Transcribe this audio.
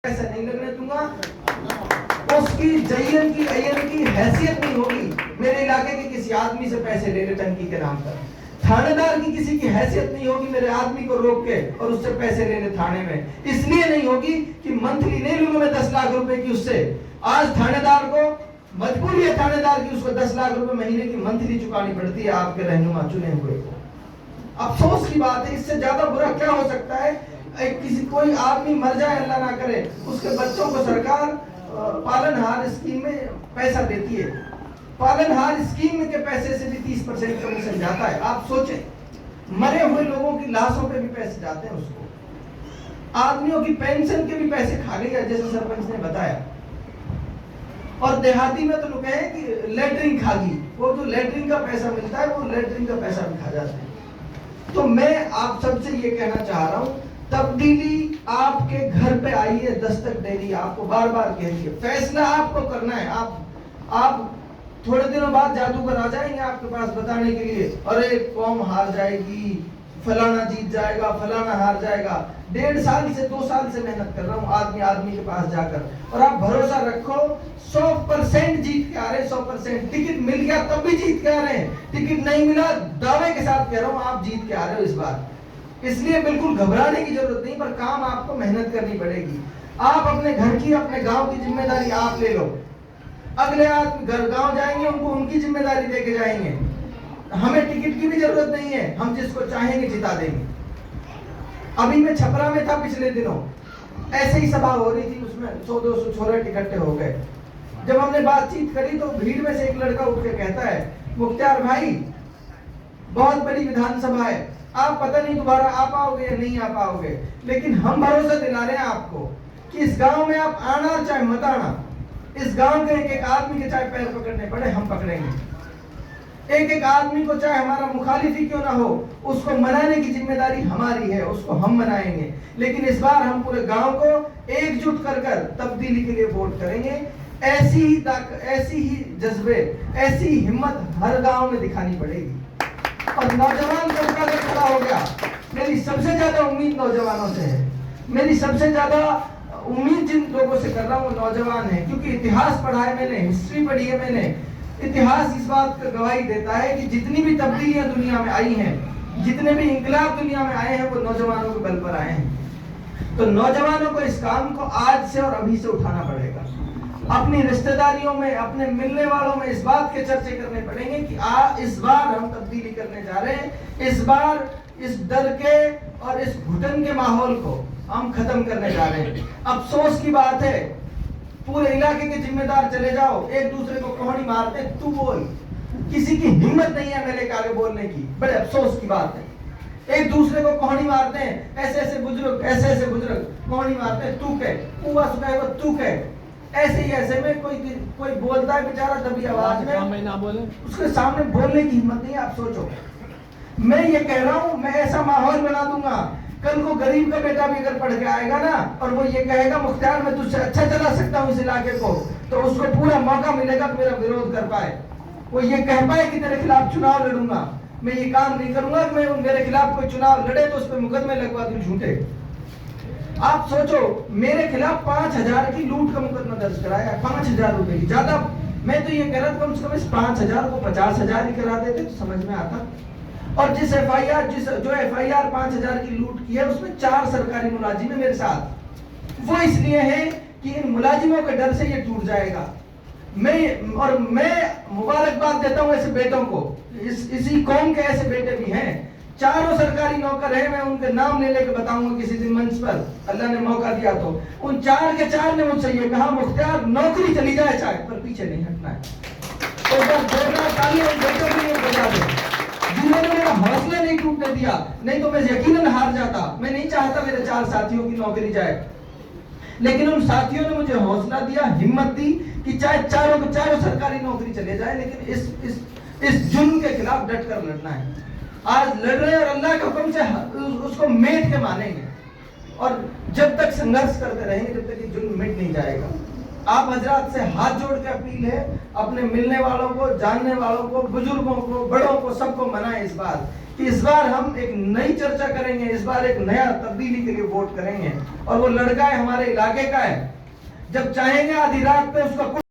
ऐसा नहीं लगने दूंगा। उसकी जयन की अयन की हैसियत नहीं होगी मेरे इलाके के किसी आदमी से पैसे लेने टंकी के नाम पर। थानेदार की किसी की हैसियत नहीं होगी मेरे आदमी को रोक के और उससे पैसे लेने थाने में। इसलिए नहीं होगी कि मंथली नहीं लूंगा मैं 10 लाख रुपए की उससे। आज थानेदार को मजबूरी है, थानेदार की उसको 10 लाख रुपए महीने की मंथली चुकानी पड़ती है आपके रहनुमा चुने हुए को। अफसोस की बात है, इससे ज्यादा बुरा क्या हो सकता है। किसी कोई आदमी मर जाए, अल्लाह ना करे, उसके बच्चों को सरकार पालनहार स्कीम में पैसा देती है। पालनहार स्कीम के पैसे से भी 30% कमीशन जाता है। आप सोचें, मरे हुए लोगों की लाशों पे भी पैसे जाते हैं उसको। आदमियों की पेंशन के भी पैसे खा गई है, जैसे सरपंच ने बताया। और देहाती में तो लोग कहें कि लेटरिन खा गई, वो जो लेटरिन का पैसा मिलता है वो लेटरिन का पैसा भी खा जाते हैं। तो मैं आप सबसे ये कहना चाह रहा हूं, तब्दीली आपके घर पे आई है, दस्तक दे रही है, आपको बार बार कह रही है। फैसला आपको करना है। आप थोड़े दिनों बाद जादूगर आ जाएंगे आपके पास बताने के लिए, अरे कौम हार जाएगी, फलाना जीत जाएगा, फलाना हार जाएगा। 1.5 साल से 2 साल से मेहनत कर रहा हूँ आदमी के पास जाकर, और आप भरोसा रखो 100% जीत के आ रहे हैं। 100% टिकट मिल गया तब भी जीत के आ रहे हैं, टिकट नहीं मिला दावे के साथ कह रहा हूँ आप जीत के आ रहे हो इस बार। इसलिए बिल्कुल घबराने की जरूरत नहीं, पर काम आपको मेहनत करनी पड़ेगी। आप अपने घर की, अपने गांव की जिम्मेदारी आप ले लो। अगले आदमी घर गांव जाएंगे, उनको उनकी जिम्मेदारी देके जाएंगे। हमें टिकट की भी जरूरत नहीं है, हम जिसको चाहेंगे जिता देंगे। अभी मैं छपरा में था पिछले दिनों, ऐसे ही सभा हो रही थी, उसमें 100-200 छोरे इकट्ठे हो गए। जब हमने बातचीत करी तो भीड़ में से एक लड़का उठ के कहता है, मुख्तार भाई बहुत बड़ी विधानसभा है, आप पता नहीं दोबारा आ पाओगे या नहीं आ पाओगे, लेकिन हम भरोसा दिला रहे हैं आपको कि इस गांव में आप आना चाहे मत आना, इस गांव के एक आदमी के चाहे पैर पकड़ने पड़े हम पकड़ेंगे। एक आदमी को चाहे हमारा मुखालिफ ही क्यों ना हो, उसको मनाने की जिम्मेदारी हमारी है, उसको हम मनाएंगे। लेकिन इस बार हम पूरे गांव को एकजुट कर तब्दीली के लिए वोट करेंगे। ऐसी ही जज्बे, ऐसी हिम्मत हर गांव में दिखानी पड़ेगी। और नौजवान जनता से खड़ा हो गया, मेरी सबसे ज्यादा उम्मीद नौजवानों से है। मेरी सबसे ज्यादा उम्मीद जिन लोगों से कर रहा हूँ नौजवान है, क्योंकि इतिहास पढ़ा है मैंने, हिस्ट्री पढ़ी है मैंने। इतिहास इस बात का गवाही देता है कि जितनी भी तब्दीलियां दुनिया में आई हैं, जितने भी इंकलाब दुनिया में आए हैं, वो नौजवानों के बल पर आए हैं। तो नौजवानों को इस काम को आज से और अभी से उठाना पड़ेगा। अपनी रिश्तेदारियों में, अपने मिलने वालों में इस बात के चर्चे करने पड़ेंगे कि इस बार हम तब्दीली करने जा रहे हैं। इस बार इस डर के और इस घुटन के माहौल को हम खत्म करने जा रहे हैं। अफसोस की बात है, पूरे इलाके के जिम्मेदार चले जाओ, एक दूसरे को कोहनी मारते, तू बोल, किसी की हिम्मत नहीं है मेरे आगे बोलने की। बड़े अफसोस की बात है, एक दूसरे को कोहनी मारते हैं। ऐसे ऐसे बुजुर्ग कोहनी मारते हैं, तू कह, पुआ सुनाए वो तू कह। ऐसे ही ऐसे में कोई बोलता है बेचारा दबी आवाज में, ना बोले, उसके सामने बोलने की हिम्मत नहीं है। आप सोचो, मैं ये कह रहा हूँ, मैं ऐसा माहौल बना दूंगा, कल को गरीब का बेटा भी अगर पढ़ के आएगा ना और वो ये कहेगा मुख्तार मैं तुझसे अच्छा चला सकता हूँ इस इलाके को, तो उसको पूरा मौका मिलेगा कि मेरा विरोध कर पाए। वो ये कह पाए कि तेरे खिलाफ चुनाव लड़ूंगा। मैं ये काम नहीं करूंगा कि मैं मेरे खिलाफ कोई चुनाव लड़े तो उस पर मुकदमे लगवा दूं झूठे। आप सोचो, मेरे खिलाफ 5,000 की लूट का मुकदमा दर्ज कराया, 5,000 रुपए की। ज्यादा मैं तो ये कह रहा था कम से कम इस 5,000 को 50,000 ही करा देते तो समझ में आता। और जो FIR 5,000 की लूट की है उसमें 4 सरकारी मुलाजिम है मेरे साथ। वो इसलिए है कि इन मुलाजिमों के डर से ये टूट जाएगा। मैं मुबारकबाद देता हूँ ऐसे बेटों को, इसी कौम के ऐसे बेटे भी हैं। 4 सरकारी नौकर है, मैं उनके नाम ले लेके बताऊंगा किसी दिन मंच पर, अल्लाह ने मौका दिया तो। उन 4 के 4 ने मुझसे ये कहा मुख्तार नौकरी चली जाए चाहे, पर पीछे नहीं हटना है। तो बेटों के लिए बजा दे, जिन्होंने मेरा हौसला नहीं टूटने दिया, नहीं तो मैं यकीनन हार जाता। मैं नहीं चाहता मेरे 4 साथियों की नौकरी जाए, लेकिन उन साथियों ने मुझे हौसला दिया, हिम्मत दी कि चाहे चारों के चारों सरकारी नौकरी चले जाए, लेकिन इस जुल्म के खिलाफ डट कर लड़ना है। आज लड़ रहे हैं और अल्लाह के हुक्म से उसको मेट के मानेंगे, और जब तक संघर्ष करते रहेंगे जब तक ये जुल्म मिट नहीं जाएगा। आप हजरात से हाथ जोड़ के अपील है, अपने मिलने वालों को, जानने वालों को, बुजुर्गों को, बड़ों को, सबको मनाएं इस बात कि इस बार हम एक नई चर्चा करेंगे, इस बार एक नया तब्दीली के लिए वोट करेंगे, और वो लड़का है हमारे इलाके का है। जब चाहेंगे आधी रात पे उसका